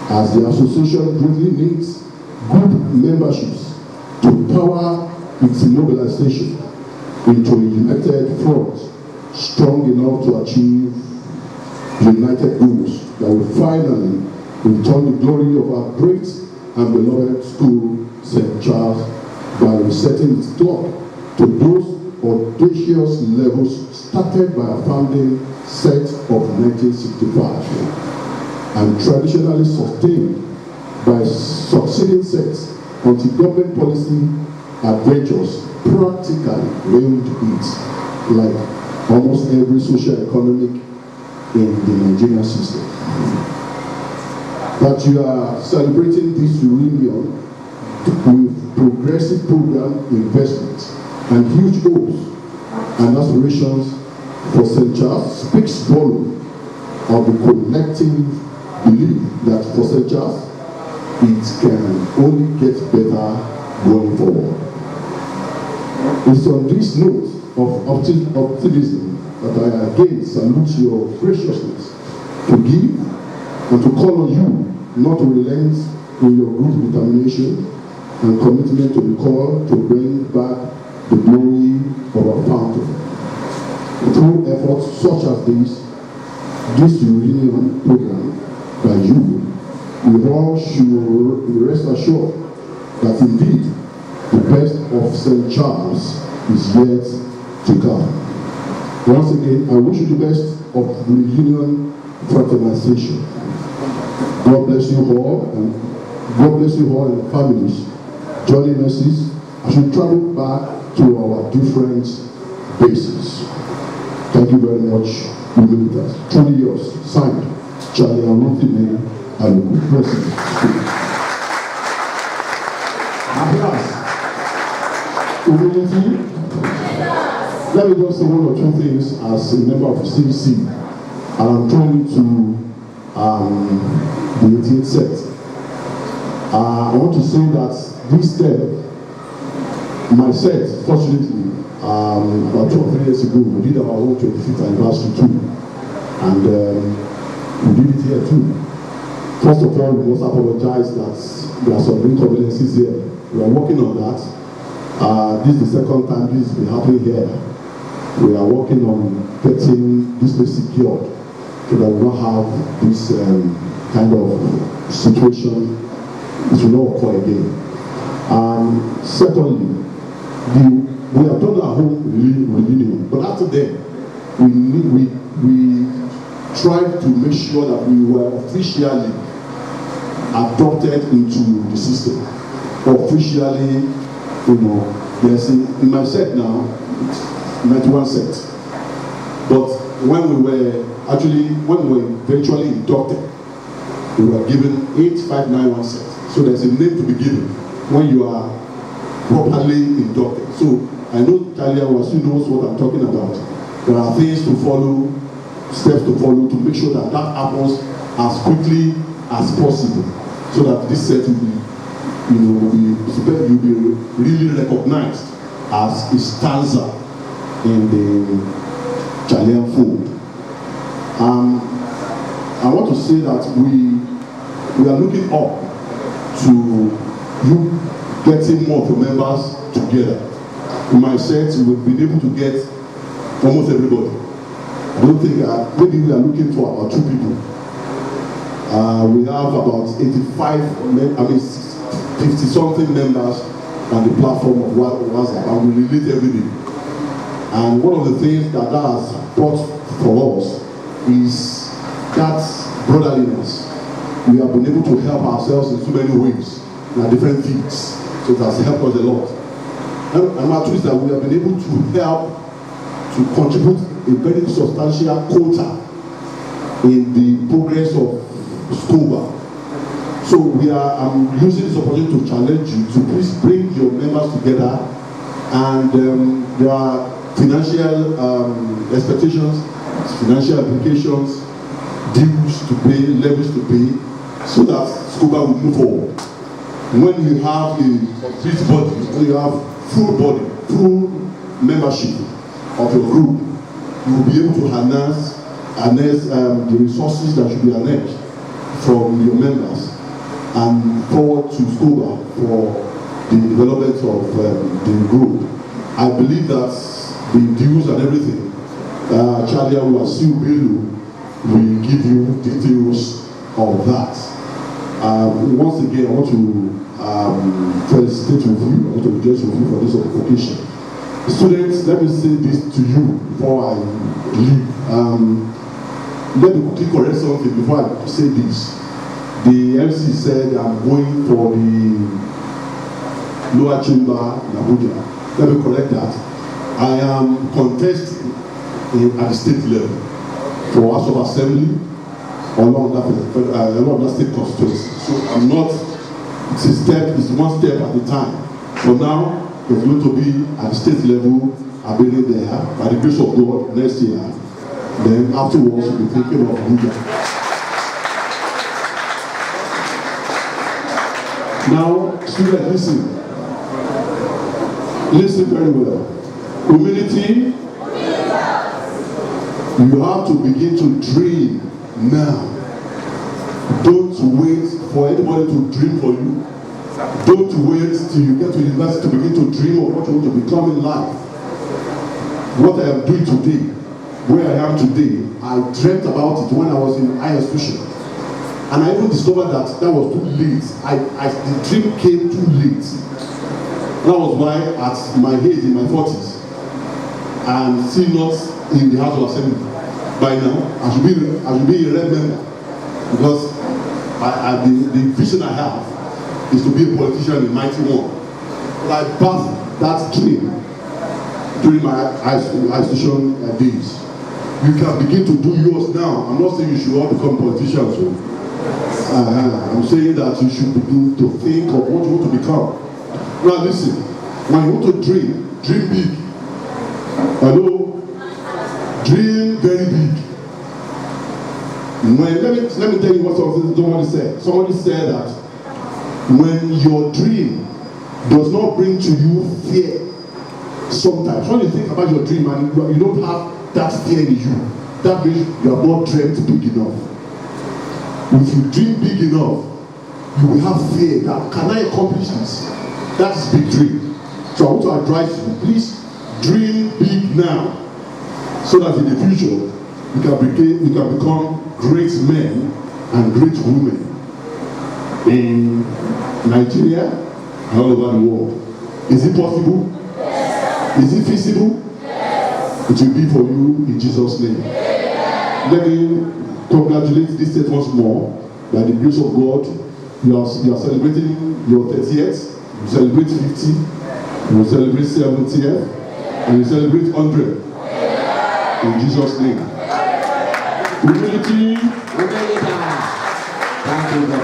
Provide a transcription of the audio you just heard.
as the association greatly needs good memberships to power its mobilization into a united front, strong enough to achieve united goals that will finally return the glory of our great and beloved school, St. Charles, by resetting its clock to those audacious levels started by a founding set of 1965 and traditionally sustained by succeeding sets until government policy adventures practically ruined it, like almost every socio-economic in the Nigerian system. That you are celebrating this reunion with progressive program investment and huge hopes and aspirations for St. Charles speaks volume of the collective belief that for St. Charles it can only get better going forward. It's on this note of optimism that I again salute your graciousness to give and to call on you not to relent in your good determination and commitment to the call to bring back the glory of our fountain. Through efforts such as this reunion program by you, we all should rest assured that indeed the best of St. Charles is yet to come. Once again, I wish you the best of reunion fraternization. God bless you all, and God bless you all and families. Journey mercies as we travel back to our different bases. Thank you very much. We mean that. Truly yours. Signed, Charlie Arutime and President. Humility. Let me just say one or two things as a member of CC, and I'm trying to the 18th set. I want to say that this day, my set, fortunately, about 2 or 3 years ago, we did our own 25th anniversary too, and we did it here too. First of all, we must apologize that there are some inconveniences here. We are working on that. This is the second time this has been happening here. We are working on getting this place secured so that we don't have this kind of situation. It will not occur again. Secondly, we have done our home reunion, but after that, we tried to make sure that we were officially adopted into the system. Officially, there's in my set now, it's 91 set. But when we were eventually inducted, we were given 8591 set. So there's a name to be given when you are properly inducted. So I know Talia Wasu knows what I'm talking about. There are things to follow, steps to follow to make sure that happens as quickly as possible, so that this set will be really recognized as a stanza in the Chilean fold. I want to say that we are looking up to you getting more of your members together. In my set, we've been able to get almost everybody. I don't think maybe we are looking for about 2 people. We have about 50-something members on the platform of WhatsApp, and we relate every day. And one of the things that has brought for us is that brotherliness. We have been able to help ourselves in so many ways, in different fields. So it has helped us a lot. And my truth is that we have been able to help to contribute a very substantial quota in the progress of SCOBA. So I'm using this opportunity to challenge you to please bring your members together, and there are financial expectations, financial implications, dues to pay, levies to pay, so that SCOBA will move forward. When you have a complete body, when you have full membership of your group, you will be able to harness the resources that should be harnessed from your members and forward to SCOBA for the development of the group. I believe that the dues and everything, Charlie Wasil Bello will give you details of that. Once again, I want to felicitate with you, I want to rejoice with you for this occasion. Students, let me say this to you before I leave. Let me quickly correct something before I say this. The MC said I'm going for the lower chamber in Abuja. Let me correct that. I am contesting at the state level for House of Assembly along that state constituency. So I'm not, it's one step at a time. For now, it's going to be at the state level, I'll be there by the grace of God next year. Then afterwards, we'll be thinking of Abuja. Now, students, listen very well. Humility, you have to begin to dream now. Don't wait for anybody to dream for you. Don't wait till you get to university to begin to dream of what you want to become in life. What I am doing today, where I am today, I dreamt about it when I was in higher institution. And I even discovered that that was too late. The dream came too late. That was why at my age, in my 40s, I'm still not in the House of Assembly. By now, I should be a red member. Because the vision I have is to be a politician in 91. But I passed that dream during my high institution days. You can begin to do yours now. I'm not saying you should all become politicians. I'm saying that you should begin to think of what you want to become. Now listen, when you want to dream, dream big. Hello? Dream very big. Let me tell you what somebody said. Somebody said that when your dream does not bring to you fear, sometimes when you think about your dream and you don't have that fear in you, that means you have not dreamt big enough. If you dream big enough, you will have fear that can I accomplish this? That is big dream. So I want to advise you, please dream big now, so that in the future you can become great men and great women in Nigeria and all over the world. Is it possible? Yes. Is it feasible? Yes. It will be for you in Jesus' name. Yes. Let me congratulate this state once more. By the grace of God, you are celebrating your 30th, you celebrate 50, you celebrate 70th, and you celebrate 100. In Jesus' name. Humility. Thank you.